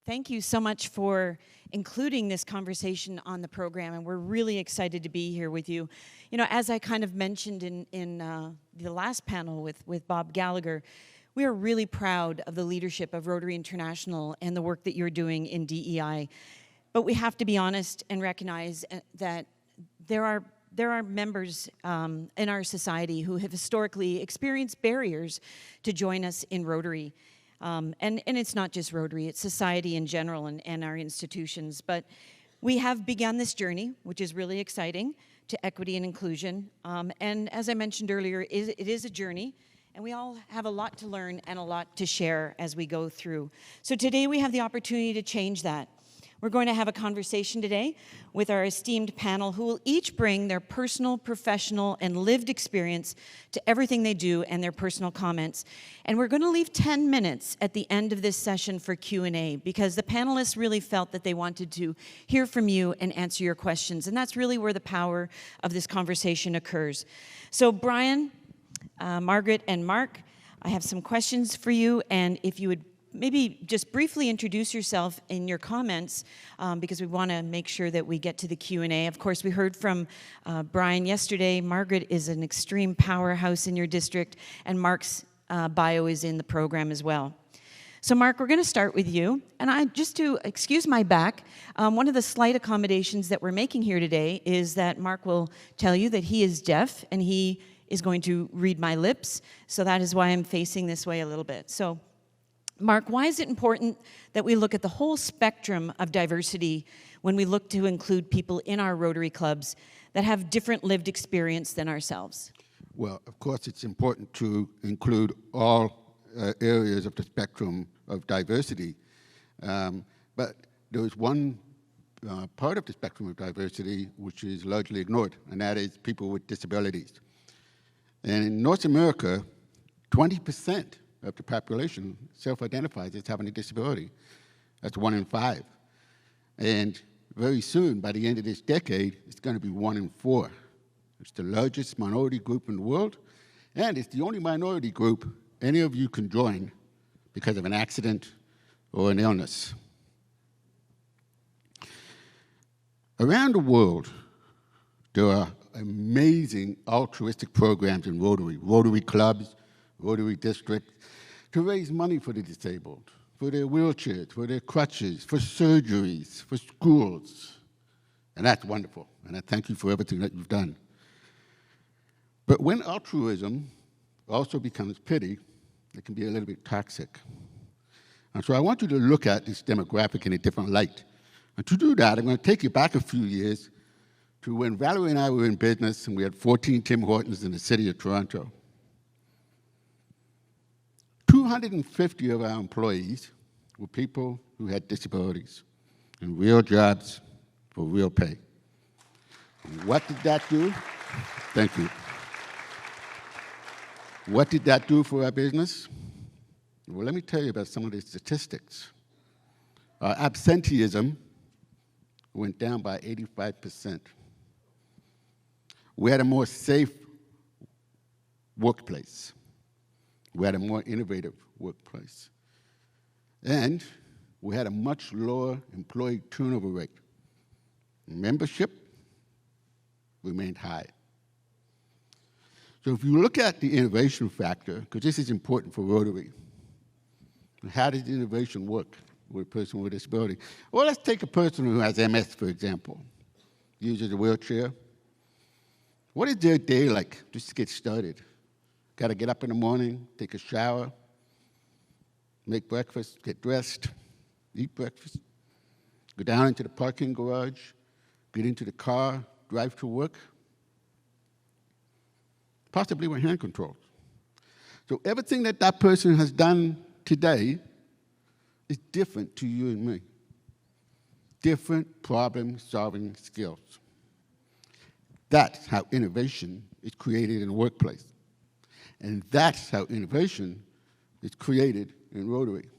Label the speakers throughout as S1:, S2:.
S1: Thank you so much for including this conversation on the program, and we're really excited to be here with you. You know, as I kind of mentioned in the last panel with Bob Gallagher, we are really proud of the leadership of Rotary International and the work that you're doing in DEI. But we have to be honest and recognize that there are members in our society who have historically experienced barriers to join us in Rotary. And it's not just Rotary, it's society in general and our institutions. But we have begun this journey, which is really exciting, to equity and inclusion. And as I mentioned earlier, it is a journey, and we all have a lot to learn and a lot to share as we go through. So today we have the opportunity to change that. We're going to have a conversation today with our esteemed panel who will each bring their personal, professional, and lived experience to everything they do and their personal comments. And we're going to leave 10 minutes at the end of this session for Q&A because the panelists really felt that they wanted to hear from you and answer your questions. And that's really where the power of this conversation occurs. So Brian, Margaret, and Mark, I have some questions for you, and if you would maybe just briefly introduce yourself in your comments because we want to make sure that we get to the Q&A. Of course, we heard from Brian yesterday. Margaret is an extreme powerhouse in your district, and Mark's bio is in the program as well. So Mark, we're going to start with you. And just to excuse my back, one of the slight accommodations that we're making here today is that Mark will tell you that he is deaf and he is going to read my lips. So that is why I'm facing this way a little bit. So Mark, why is it important that we look at the whole spectrum of diversity when we look to include people in our Rotary clubs that have different lived experience than ourselves?
S2: Well, of course, it's important to include all areas of the spectrum of diversity. But there is one part of the spectrum of diversity which is largely ignored, and that is people with disabilities. And in North America, 20% of the population self-identifies as having a disability. That's 1 in 5. And very soon, by the end of this decade, it's going to be 1 in 4. It's the largest minority group in the world, and it's the only minority group any of you can join because of an accident or an illness. Around the world, there are amazing altruistic programs in Rotary, Rotary clubs, Rotary districts, to raise money for the disabled, for their wheelchairs, for their crutches, for surgeries, for schools. And that's wonderful, and I thank you for everything that you've done. But when altruism also becomes pity, it can be a little bit toxic. And so I want you to look at this demographic in a different light. And to do that, I'm going to take you back a few years to when Valarie and I were in business and we had 14 Tim Hortons in the city of Toronto. 250 of our employees were people who had disabilities and real jobs for real pay. And what did that do? Thank you. What did that do for our business? Well, let me tell you about some of the statistics. Our absenteeism went down by 85%. We had a more safe workplace. We had a more innovative workplace. And we had a much lower employee turnover rate. Membership remained high. So if you look at the innovation factor, because this is important for Rotary, how does innovation work with a person with a disability? Well, let's take a person who has MS, for example, uses a wheelchair. What is their day like just to get started? Got to get up in the morning, take a shower, make breakfast, get dressed, eat breakfast, go down into the parking garage, get into the car, drive to work, possibly with hand controls. So everything that that person has done today is different to you and me. Different problem-solving skills. That's how innovation is created in the workplace. And that's how innovation is created in Rotary.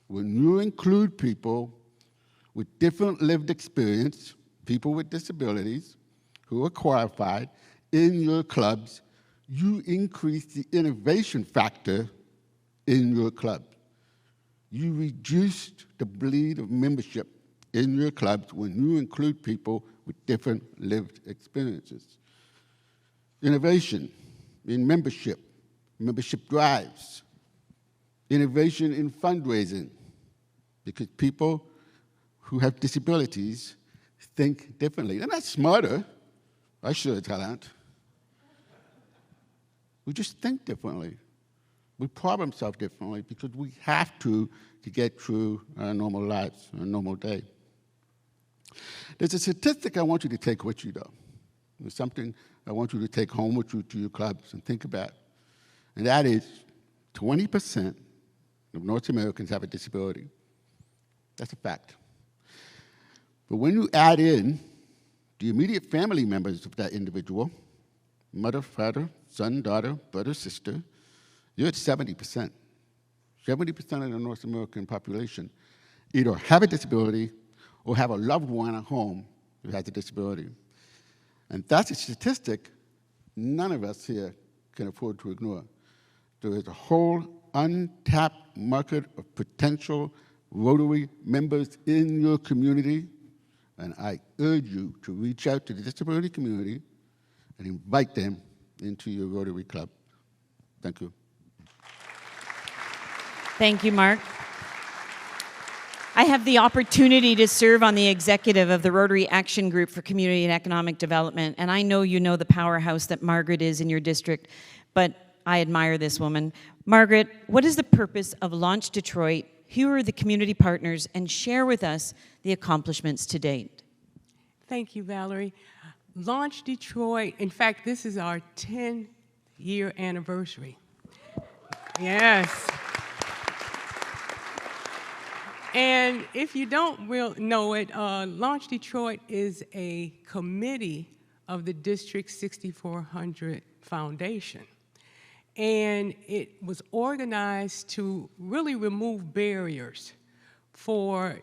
S2: When you include people with different lived experience, people with disabilities who are qualified in your clubs, you increase the innovation factor in your club. you reduced the bleed of membership in your clubs when you include people with different lived experiences. Innovation in membership drives, innovation in fundraising, because people who have disabilities think differently. They're not smarter. I should have talent. We just think differently. We problem solve differently because we have to get through our normal lives, our normal day. There's a statistic I want you to take with you, though. There's something I want you to take home with you to your clubs and think about. And that is 20% of North Americans have a disability. That's a fact. But when you add in the immediate family members of that individual, mother, father, son, daughter, brother, sister, you're at 70%. 70% of the North American population either have a disability or have a loved one at home who has a disability. And that's a statistic none of us here can afford to ignore. There is a whole untapped market of potential Rotary members in your community, and I urge you to reach out to the disability community and invite them into your Rotary Club. Thank you.
S1: Thank you, Mark. I have the opportunity to serve on the executive of the Rotary Action Group for Community and Economic Development, and I know you know the powerhouse that Margaret is in your district, but I admire this woman. Margaret, what is the purpose of Launch Detroit? Who are the community partners? And share with us the accomplishments to date.
S3: Thank you, Valarie. Launch Detroit, in fact, this is our 10-year anniversary. Yes. And if you don't know it, Launch Detroit is a committee of the District 6400 Foundation. And it was organized to really remove barriers for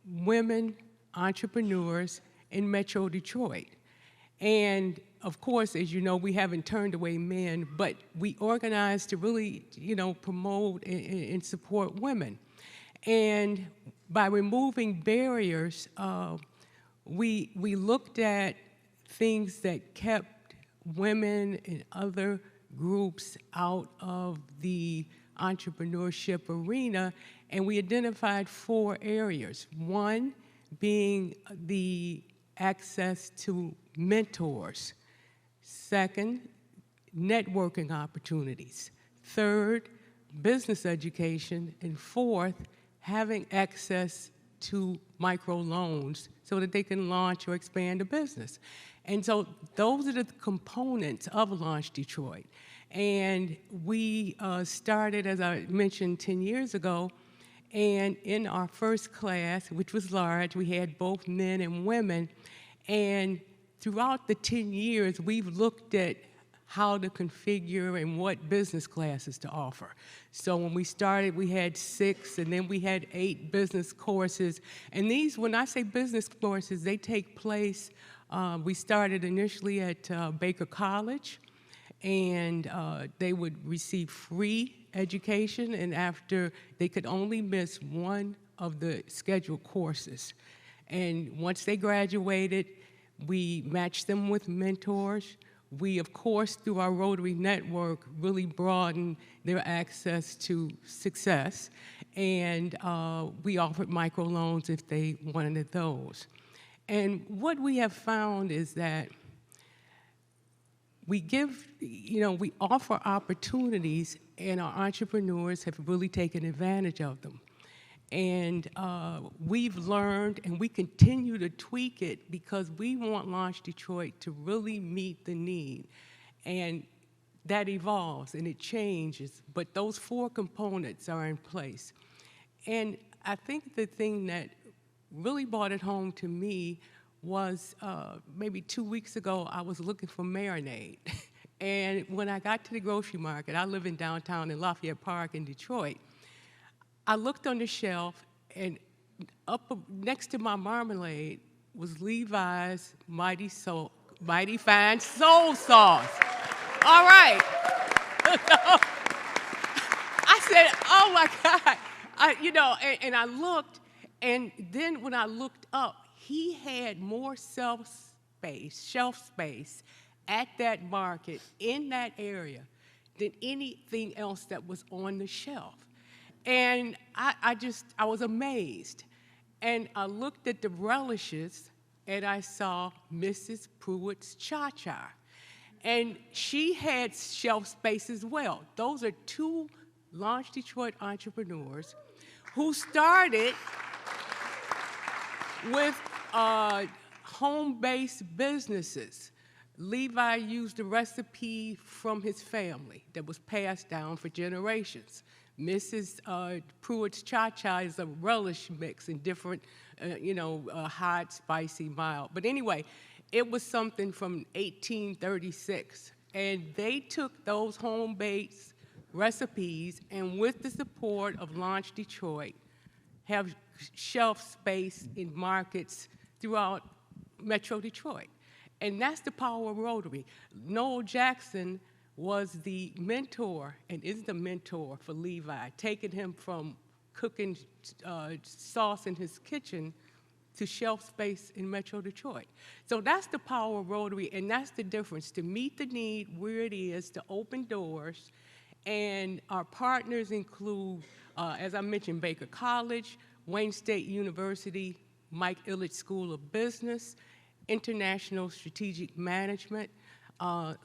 S3: women entrepreneurs in Metro Detroit. And of course, as you know, we haven't turned away men, but we organized to really, promote and support women. And by removing barriers, we looked at things that kept women and other groups out of the entrepreneurship arena, and we identified 4 areas. One being the access to mentors. Second, networking opportunities. Third, business education. And fourth, having access to microloans so that they can launch or expand a business. And so those are the components of Launch Detroit. And we started, as I mentioned, 10 years ago. And in our first class, which was large, we had both men and women. And throughout the 10 years, we've looked at how to configure and what business classes to offer. So when we started, we had 6, and then we had 8 business courses. And these, when I say business courses, they take place, we started initially at Baker College, and they would receive free education, and after, they could only miss one of the scheduled courses. And once they graduated, we matched them with mentors. We, of course, through our Rotary network, really broadened their access to success, and we offered microloans if they wanted those. And what we have found is that we give, we offer opportunities, and our entrepreneurs have really taken advantage of them. And we've learned, and we continue to tweak it because we want Launch Detroit to really meet the need. And that evolves and it changes, but those 4 components are in place. And I think the thing that really brought it home to me was maybe 2 weeks ago, I was looking for marinade. And when I got to the grocery market, I live in downtown in Lafayette Park in Detroit, I looked on the shelf, and up next to my marmalade was Levi's Mighty Fine Soul Sauce. All right. I said, oh my God. And I looked, and then when I looked up, he had more shelf space at that market in that area than anything else that was on the shelf. And I was amazed. And I looked at the relishes, and I saw Mrs. Pruitt's Cha-Cha. And she had shelf space as well. Those are two Launch Detroit entrepreneurs who started with home-based businesses. Levi used a recipe from his family that was passed down for generations. Mrs. Pruitt's Cha-Cha is a relish mix in different, hot, spicy, mild. But anyway, it was something from 1836. And they took those home-based recipes and with the support of Launch Detroit, have shelf space in markets throughout Metro Detroit. And that's the power of Rotary. Noel Jackson was the mentor and is the mentor for Levi, taking him from cooking sauce in his kitchen to shelf space in Metro Detroit. So that's the power of Rotary, and that's the difference, to meet the need where it is, to open doors. And our partners include, as I mentioned, Baker College, Wayne State University, Mike Ilitch School of Business, International Strategic Management,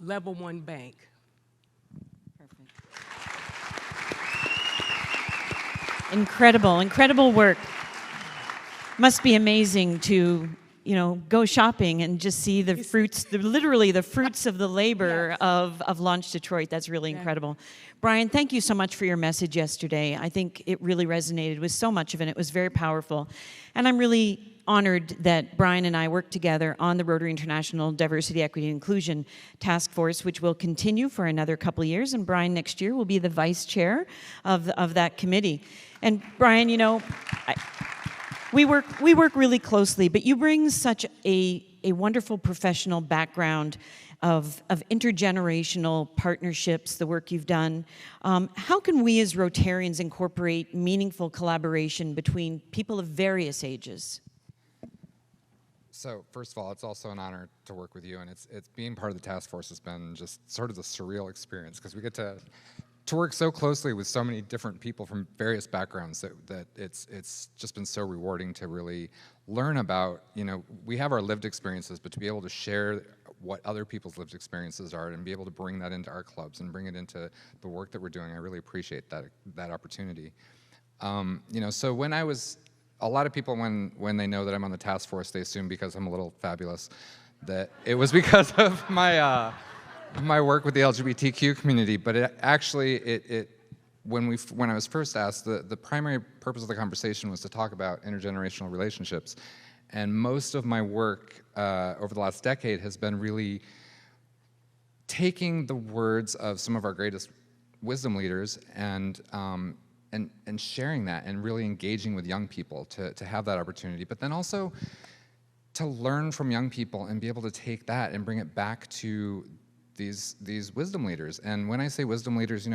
S3: Level 1 Bank.
S1: Perfect. Incredible work. Must be amazing to, go shopping and just see the fruits, literally the fruits of the labor of Launch Detroit. That's really incredible. Brian, thank you so much for your message yesterday. I think it really resonated with so much of it. It was very powerful. And I'm really honored that Brian and I worked together on the Rotary International Diversity, Equity, and Inclusion Task Force, which will continue for another couple of years. And Brian next year will be the vice chair of that committee. And Brian, we work really closely, but you bring such a wonderful professional background of intergenerational partnerships, the work you've done. How can we as Rotarians incorporate meaningful collaboration between people of various ages?
S4: So first of all, it's also an honor to work with you, and it's being part of the task force has been just sort of a surreal experience, because we get to work so closely with so many different people from various backgrounds that it's just been so rewarding to really learn about, we have our lived experiences, but to be able to share what other people's lived experiences are and be able to bring that into our clubs and bring it into the work that we're doing, I really appreciate that opportunity. So when I was, a lot of people when they know that I'm on the task force, they assume because I'm a little fabulous that it was because of my work with the LGBTQ community, but when I was first asked, the primary purpose of the conversation was to talk about intergenerational relationships, and most of my work over the last decade has been really taking the words of some of our greatest wisdom leaders and sharing that and really engaging with young people to have that opportunity, but then also to learn from young people and be able to take that and bring it back to these wisdom leaders. And when I say wisdom leaders,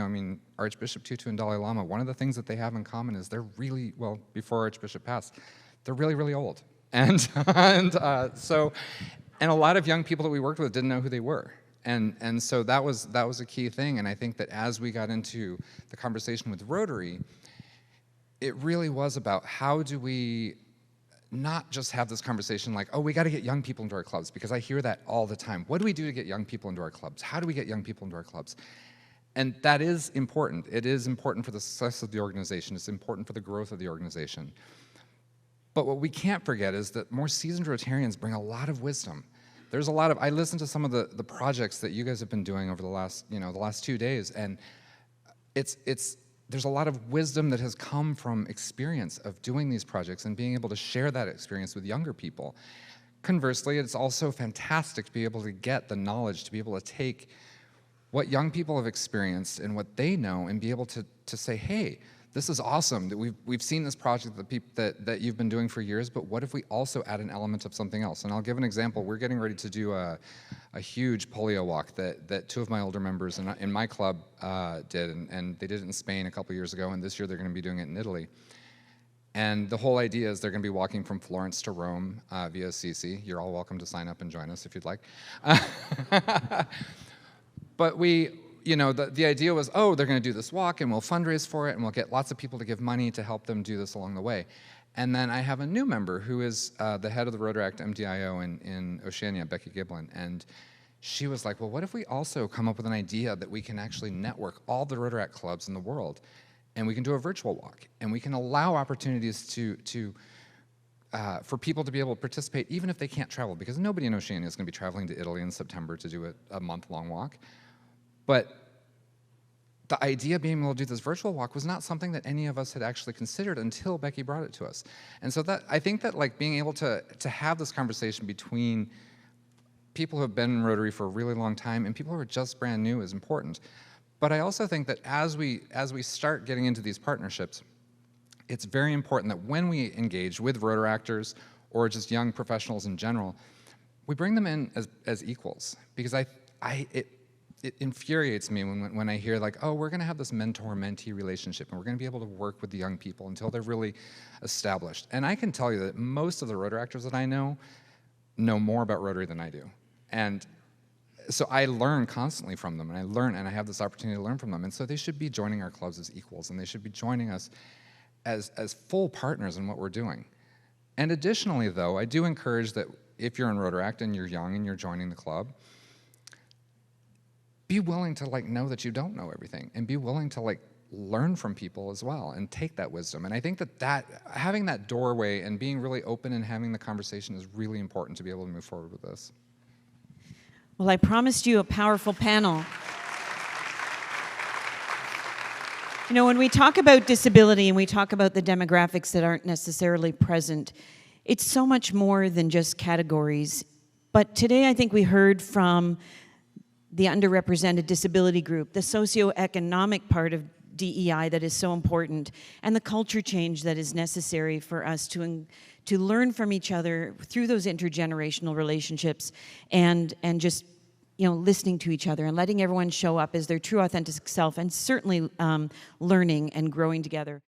S4: Archbishop Tutu and Dalai Lama, one of the things that they have in common is they're really, well, before Archbishop passed, they're really, really old. And a lot of young people that we worked with didn't know who they were. And so that was a key thing. And I think that as we got into the conversation with Rotary, it really was about how do we not just have this conversation like, oh, we got to get young people into our clubs, because I hear that all the time. What do we do to get young people into our clubs? How do we get young people into our clubs? And that is important. It is important for the success of the organization. It's important for the growth of the organization. But what we can't forget is that more seasoned Rotarians bring a lot of wisdom. There's a lot of, I listened to some of the projects that you guys have been doing over the last 2 days, and there's a lot of wisdom that has come from experience of doing these projects and being able to share that experience with younger people. Conversely, it's also fantastic to be able to get the knowledge, to be able to take what young people have experienced and what they know and be able to say, hey, this is awesome that we've seen this project that you've been doing for years, but what if we also add an element of something else? And I'll give an example. We're getting ready to do a huge polio walk that 2 of my older members in my club did, and they did it in Spain a couple years ago, and this year they're going to be doing it in Italy. And the whole idea is they're going to be walking from Florence to Rome via Assisi. You're all welcome to sign up and join us if you'd like. But the idea was, oh, they're going to do this walk, and we'll fundraise for it, and we'll get lots of people to give money to help them do this along the way. And then I have a new member who is the head of the Rotaract MDIO in Oceania, Becky Giblin, and she was like, well, what if we also come up with an idea that we can actually network all the Rotaract clubs in the world, and we can do a virtual walk, and we can allow opportunities for people to be able to participate even if they can't travel, because nobody in Oceania is going to be traveling to Italy in September to do a month-long walk. But the idea of being able to do this virtual walk was not something that any of us had actually considered until Becky brought it to us. And so I think that like being able to have this conversation between people who have been in Rotary for a really long time and people who are just brand new is important. But I also think that as we start getting into these partnerships, it's very important that when we engage with Rotaractors or just young professionals in general, we bring them in as equals, because it infuriates me when I hear like, oh, we're going to have this mentor-mentee relationship and we're going to be able to work with the young people until they're really established. And I can tell you that most of the Rotaractors that I know more about Rotary than I do. And so I learn constantly from them, and I have this opportunity to learn from them. And so they should be joining our clubs as equals, and they should be joining us as full partners in what we're doing. And additionally, though, I do encourage that if you're in Rotaract and you're young and you're joining the club, be willing to like know that you don't know everything, and be willing to like learn from people as well and take that wisdom. And I think that having that doorway and being really open and having the conversation is really important to be able to move forward with this.
S1: Well, I promised you a powerful panel. You know, when we talk about disability and we talk about the demographics that aren't necessarily present, it's so much more than just categories. But today I think we heard from the underrepresented disability group, the socioeconomic part of DEI that is so important, and the culture change that is necessary for us to learn from each other through those intergenerational relationships, and just listening to each other and letting everyone show up as their true authentic self, and certainly learning and growing together.